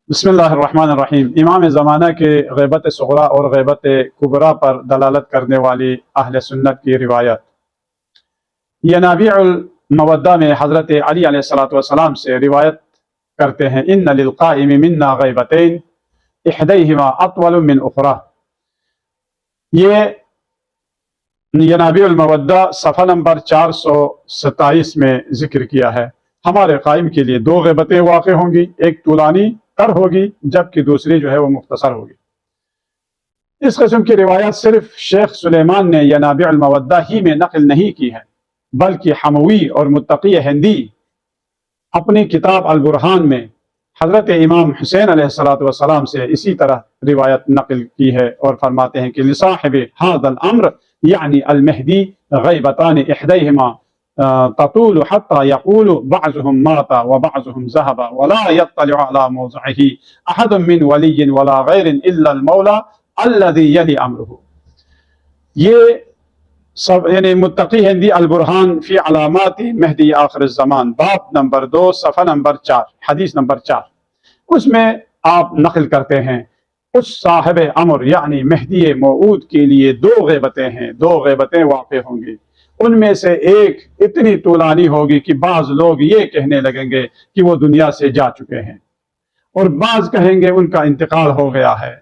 بسم اللہ الرحمن الرحیم۔ امام زمانہ کے غیبت صغریٰ اور غیبت کبریٰ پر دلالت کرنے والی اہل سنت کی روایت۔ ینابیع المودہ میں حضرت علی علیہ السلام سے روایت کرتے ہیں، ان للقائم منا غیبتین احدیہما اطول من اخرى۔ یہ ینابیع المودہ صفحہ نمبر 427 میں ذکر کیا ہے۔ ہمارے قائم کے لیے دو غیبتیں واقع ہوں گی، ایک طولانی تر ہوگی جبکہ دوسری جو ہے وہ مختصر ہوگی۔ اس قسم کی روایت صرف شیخ سلیمان نے ینابیع المودہ ہی میں نقل نہیں کی ہے، بلکہ حموی اور متقی ہندی اپنی کتاب البرہان میں حضرت امام حسین علیہ السلام سے اسی طرح روایت نقل کی ہے، اور فرماتے ہیں کہ لصاحب هذا الامر یعنی المہدی غیبتان احدیہما تطول حتى يقول بعضهم مات وبعضهم ذهب ولا يطلع على موضعه احد من ولي ولا غير الا المولى الذي يلي امره۔ یہ سب یعنی متقی ہندی البرہان فی علامات مہدی آخر الزمان، باب نمبر 2 صفحہ نمبر 4 حدیث نمبر 4، اس میں آپ نقل کرتے ہیں اس صاحب امر یعنی مہدی موعود کے لیے دو غیبتیں ہیں، دو غیبتیں واقع ہوں گی۔ ان میں سے ایک اتنی طولانی ہوگی کہ بعض لوگ یہ کہنے لگیں گے کہ وہ دنیا سے جا چکے ہیں، اور بعض کہیں گے ان کا انتقال ہو گیا ہے،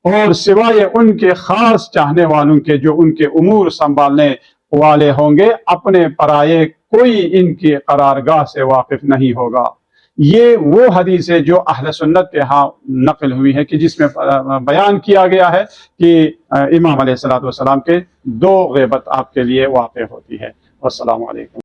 اور سوائے ان کے خاص چاہنے والوں کے جو ان کے امور سنبھالنے والے ہوں گے، اپنے پرائے کوئی ان کی قرارگاہ سے واقف نہیں ہوگا۔ یہ وہ حدیث ہے جو اہل سنت کے ہاں نقل ہوئی ہے کہ جس میں بیان کیا گیا ہے کہ امام علیہ السلام کے دو غیبت آپ کے لیے واقع ہوتی ہے۔ والسلام علیکم۔